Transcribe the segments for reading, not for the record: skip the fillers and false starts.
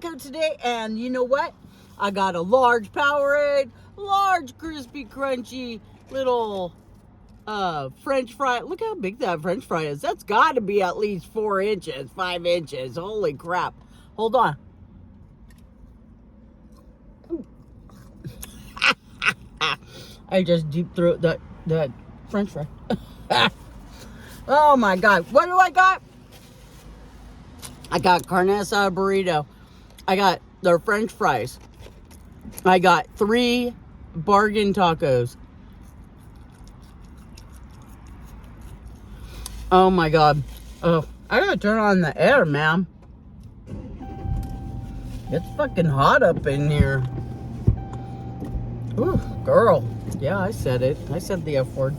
taco today, and you know what? I got a large Powerade, large crispy crunchy little French fry. Look how big that French fry is. That's got to be at least 4 inches, 5 inches. Holy crap. Hold on. I just deep throat that French fry. Oh my God. What do I got? I got carne asada burrito. I got their French fries. I got 3 bargain tacos. Oh my God. Oh, I gotta turn on the air, man. It's fucking hot up in here. Ooh, girl. Yeah, I said it. I said the F word.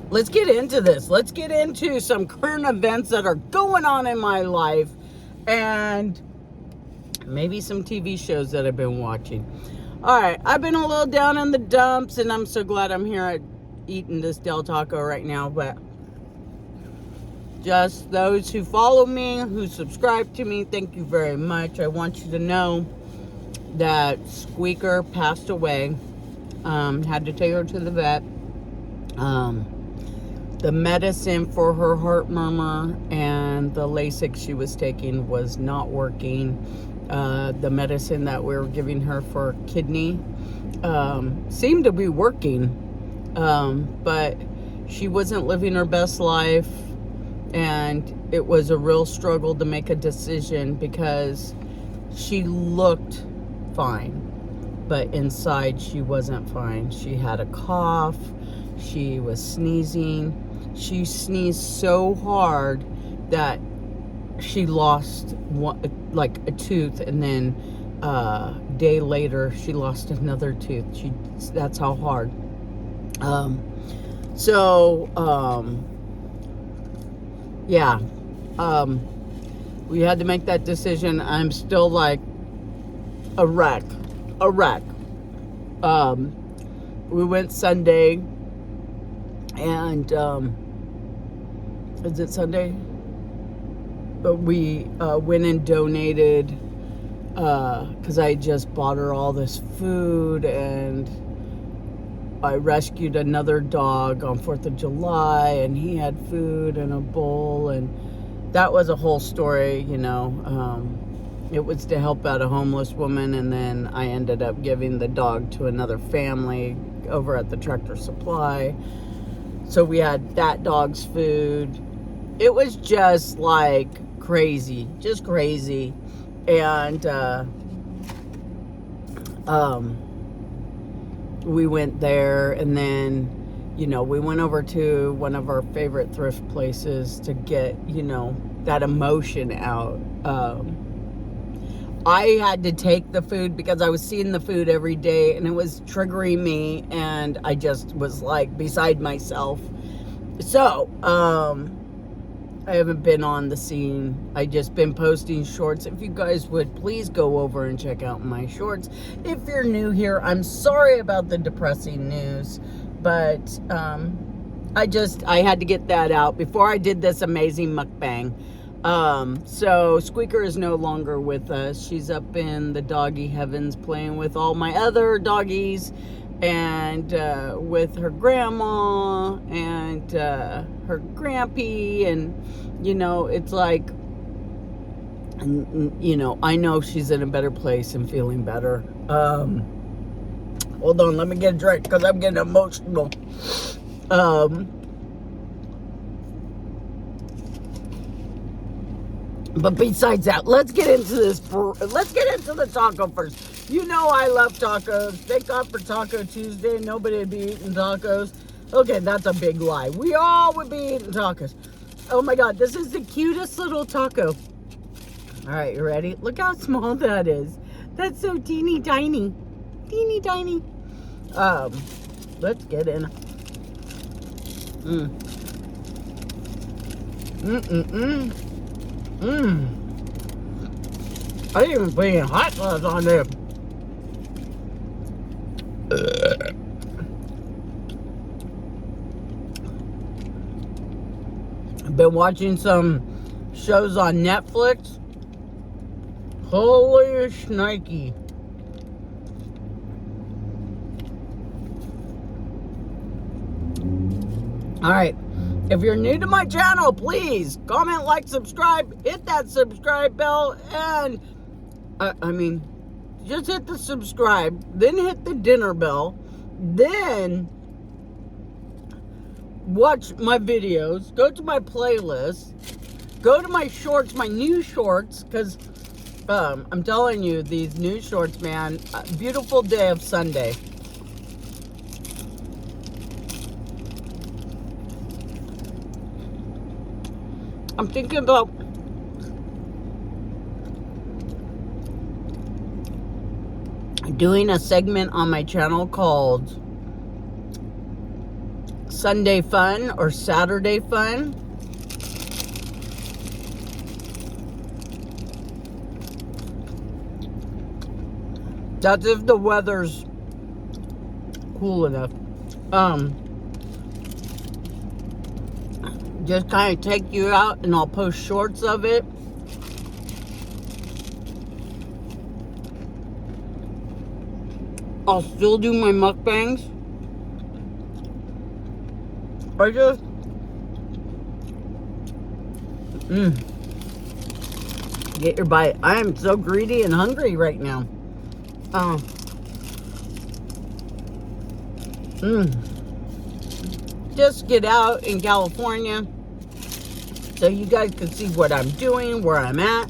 Let's get into this. Let's get into some current events that are going on in my life and maybe some TV shows that I've been watching. All right, I've been a little down in the dumps, and I'm so glad I'm here eating this Del Taco right now, but just those who follow me, who subscribe to me, thank you very much. I want you to know that Squeaker passed away. Had to take her to the vet. The medicine for her heart murmur and the Lasix she was taking was not working. The medicine that we were giving her for kidney seemed to be working, but she wasn't living her best life, and it was a real struggle to make a decision because she looked fine, but inside she wasn't fine. She had a cough. She was sneezing. She sneezed so hard that she lost like a tooth, and then a day later she lost another tooth. That's how hard. Yeah. We had to make that decision. I'm still like a wreck. We went Sunday, and is it Sunday? But we went and donated because I just bought her all this food, and I rescued another dog on 4th of July, and he had food and a bowl, and that was a whole story, you know. It was to help out a homeless woman, and then I ended up giving the dog to another family over at the Tractor Supply. So we had that dog's food. It was just like crazy, and we went there, and then, you know, we went over to one of our favorite thrift places to get, you know, that emotion out. I had to take the food because I was seeing the food every day, and it was triggering me, and I just was like beside myself. So, I haven't been on the scene. I just been posting shorts. If you guys would please go over and check out my shorts. If you're new here, I'm sorry about the depressing news, but I had to get that out before I did this amazing mukbang. So Squeaker is no longer with us. She's up in the doggy heavens playing with all my other doggies, and with her grandma and her grampy, and you know, it's like, you know, I know she's in a better place and feeling better. Hold on, let me get a drink because I'm getting emotional. But besides that, let's get into the taco first. You know I love tacos. Thank God for Taco Tuesday. Nobody would be eating tacos. Okay, that's a big lie. We all would be eating tacos. Oh my God, this is the cutest little taco. All right, you ready? Look how small that is. That's so teeny tiny. Teeny tiny. Let's get in. I didn't even put any hot sauce on there. Been watching some shows on Netflix. Holy shnikey. Alright, if you're new to my channel, please comment, like, subscribe, hit that subscribe bell, and just hit the subscribe, then hit the dinner bell, then watch my videos, go to my playlist, go to my shorts, my new shorts, because I'm telling you, these new shorts, man, beautiful day of Sunday. I'm thinking about doing a segment on my channel called Sunday Fun or Saturday Fun. That's if the weather's cool enough. Just kind of take you out and I'll post shorts of it. I'll still do my mukbangs. I just get your bite. I am so greedy and hungry right now. Just get out in California so you guys can see what I'm doing, where I'm at.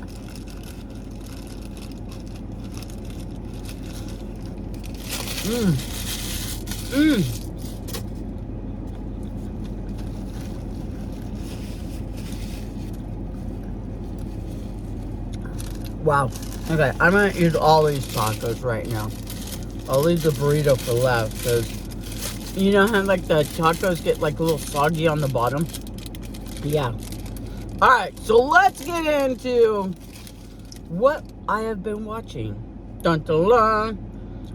Wow. Okay, I'm gonna eat all these tacos right now. I'll leave the burrito for last because you know how like the tacos get like a little soggy on the bottom? Yeah. Alright, so let's get into what I have been watching. Dun dun dun.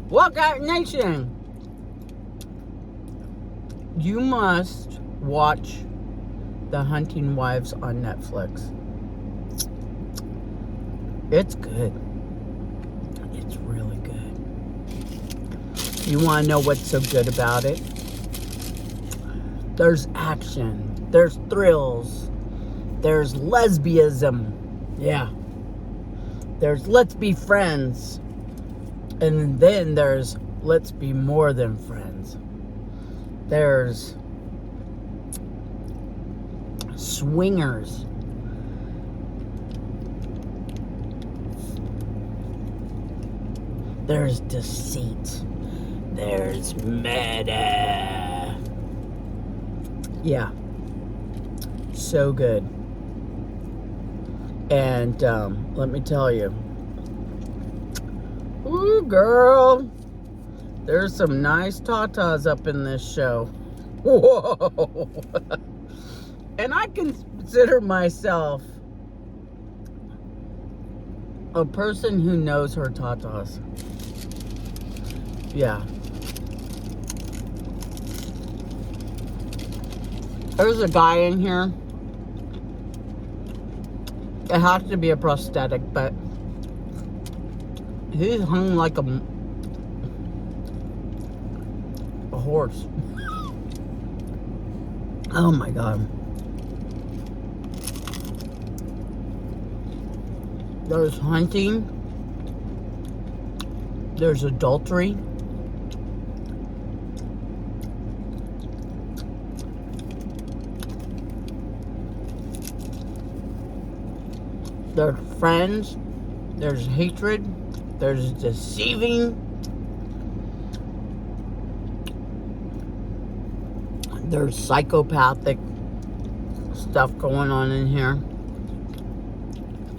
WildKat-Nation. You must watch The Hunting Wives on Netflix. It's good. It's really good. You want to know what's so good about it? There's action. There's thrills. There's lesbianism. Yeah. There's let's be friends. And then there's let's be more than friends. There's swingers. There's deceit. There's meta. Yeah. So good. And let me tell you. Ooh, girl. There's some nice tatas up in this show. Whoa. And I consider myself a person who knows her tatas. Yeah. There's a guy in here. It has to be a prosthetic, but he's hung like a horse. Oh my God. There's hunting. There's adultery. There's friends. There's hatred. There's deceiving. There's psychopathic stuff going on in here.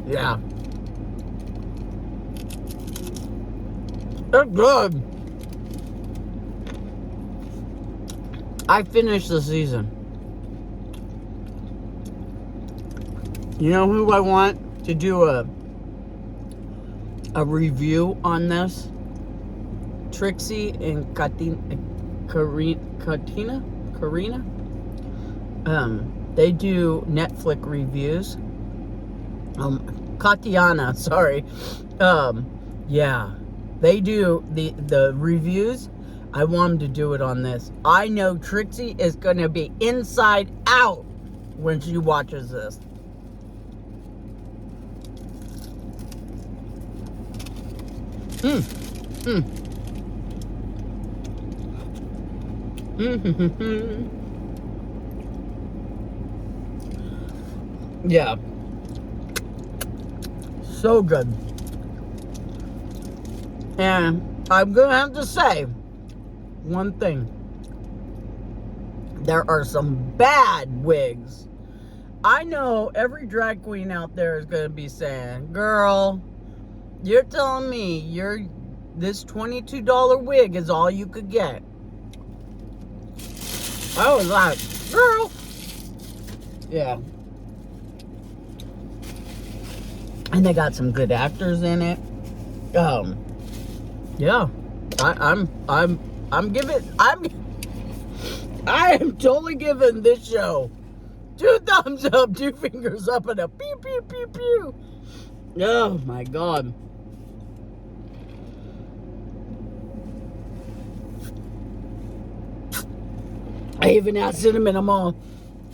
Yeah. They're good. I finished the season. You know who I want to do a review on this? Trixie and Karina. They do Netflix reviews. Katiana, sorry. Yeah, they do the reviews. I want them to do it on this. I know Trixie is going to be inside out when she watches this. Yeah. So good. And I'm going to have to say one thing. There are some bad wigs. I know every drag queen out there is going to be saying, girl, you're telling me this $22 wig is all you could get. I was like, girl. Yeah. And they got some good actors in it. Yeah. I am totally giving this show 2 thumbs up, 2 fingers up, and a pew pew pew pew. Oh my God. I even asked Cinnamon, I'm all,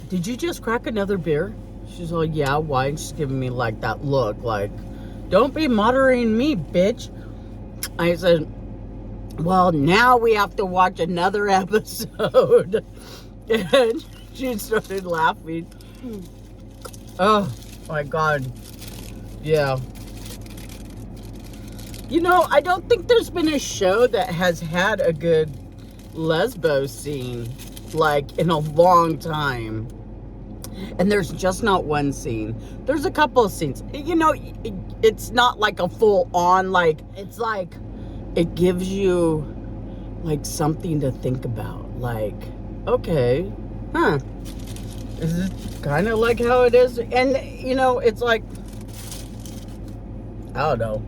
did you just crack another beer? She's all, yeah, why? And she's giving me like that look, like, don't be moderating me, bitch. I said, well, now we have to watch another episode. And she started laughing. Oh my God. Yeah. You know, I don't think there's been a show that has had a good lesbo scene, like, in a long time. And there's just not one scene. There's a couple of scenes. You know, it's not like a full on, like, it's like, it gives you, like, something to think about. Like, okay, huh. Is it kind of like how it is? And, you know, it's like, I don't know.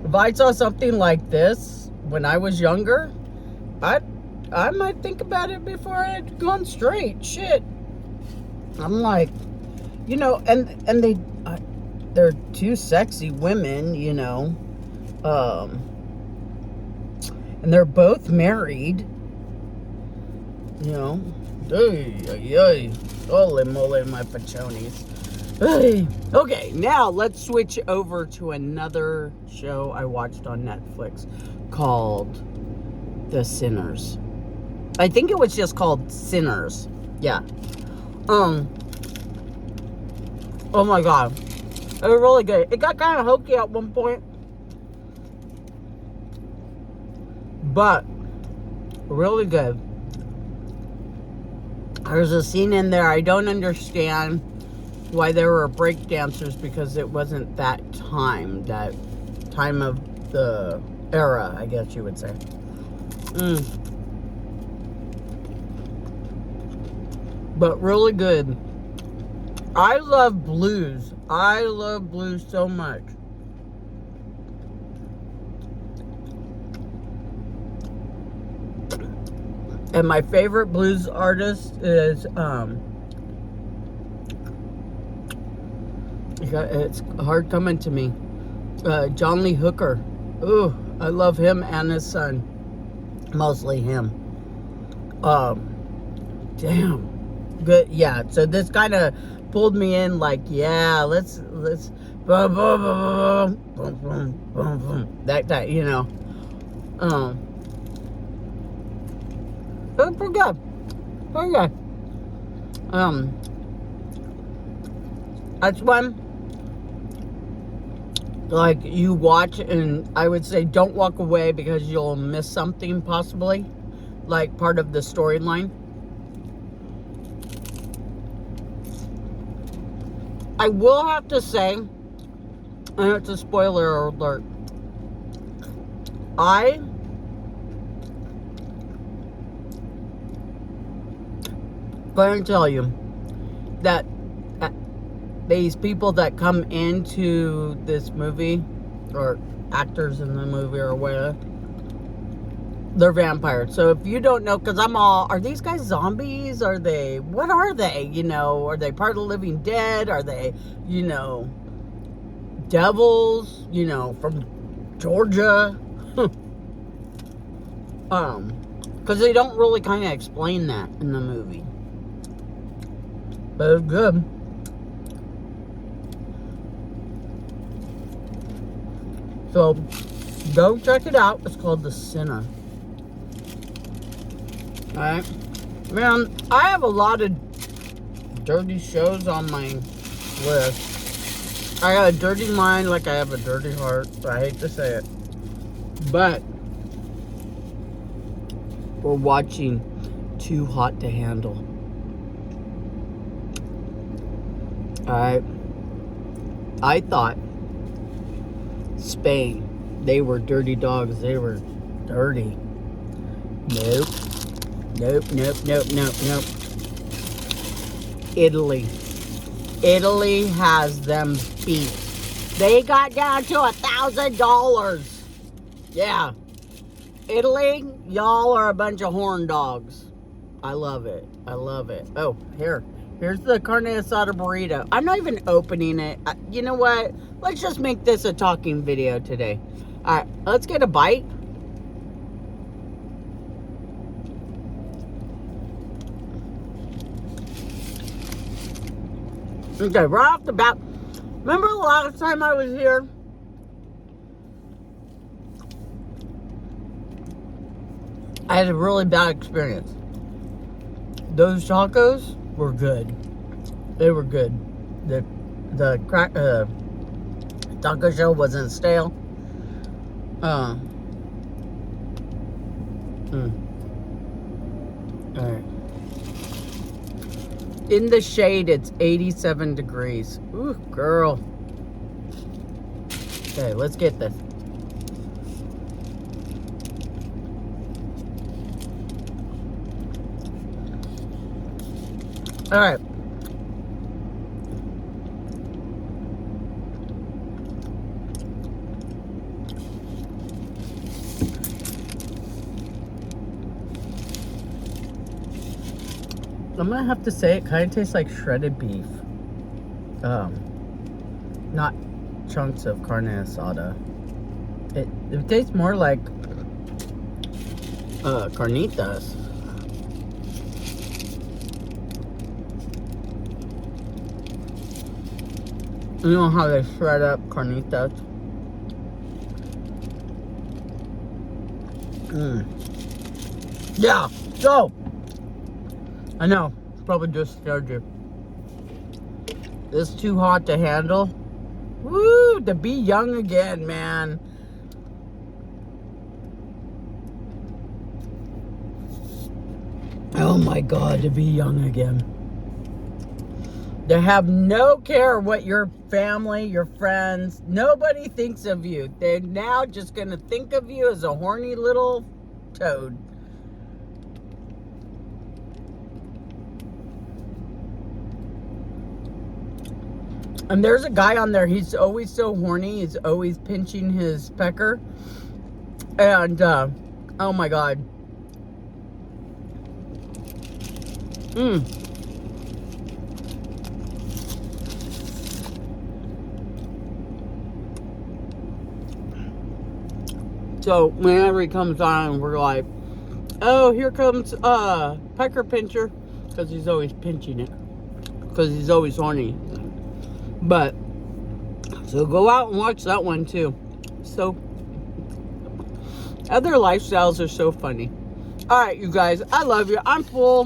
If I saw something like this when I was younger, I might think about it before I had gone straight. Shit. I'm like, you know, and they're 2 sexy women, you know, and they're both married, you know. Holy moly, my pachonis. Okay, now let's switch over to another show I watched on Netflix called The Sinners. I think it was just called Sinners. Yeah. Oh my God. It was really good. It got kind of hokey at one point. But really good. There's a scene in there I don't understand why there were break dancers, because it wasn't that time of the era, I guess you would say. But really good. I love blues. I love blues so much. And my favorite blues artist is it's hard coming to me. John Lee Hooker. Ooh, I love him and his son. Mostly him. Damn. Good. Yeah. So this kind of pulled me in. Like, yeah, let's boom, boom, boom, boom, boom, boom, boom. That you know. Pretty good. Pretty good. That's one, like, you watch, and I would say don't walk away because you'll miss something possibly, like part of the storyline. I will have to say, and it's a spoiler alert, I'm going to tell you that these people that come into this movie, or actors in the movie or whatever, They're vampires. So if you don't know, because I'm all, are these guys zombies? Are they, what are they? You know, are they part of the living dead? Are they, you know, devils, you know, from Georgia? Because they don't really kind of explain that in the movie. But it's good. So, go check it out. It's called The Sinner. Alright. Man, I have a lot of dirty shows on my list. I got a dirty mind like I have a dirty heart. I hate to say it. But we're watching Too Hot to Handle. Alright. I thought Spain, they were dirty dogs. They were dirty. Nope. Nope, nope, nope, nope, nope. Italy. Italy has them beat. They got down to $1,000. Yeah. Italy, y'all are a bunch of horn dogs. I love it. I love it. Oh, here's the carne asada burrito. I'm not even opening it. You know what? Let's just make this a talking video today. All right, let's get a bite. Okay, right off the bat. Remember the last time I was here? I had a really bad experience. Those tacos were good. They were good. The taco shell wasn't stale. All right. In the shade, it's 87 degrees. Ooh, girl. Okay, let's get this. All right. I'm gonna have to say it kind of tastes like shredded beef. Not chunks of carne asada. It tastes more like carnitas. You know how they shred up carnitas? Yeah, so I know, probably just scared you. This is too hot to handle. Woo, to be young again, man. Oh my God, to be young again. To have no care what your family, your friends, nobody thinks of you. They're now just gonna think of you as a horny little toad. And there's a guy on there, he's always so horny, he's always pinching his pecker. And, oh my God. So, whenever he comes on, we're like, oh, here comes, pecker pincher. Because he's always pinching it. Because he's always horny. But, so go out and watch that one too. So, other lifestyles are so funny. All right, you guys, I love you. I'm full.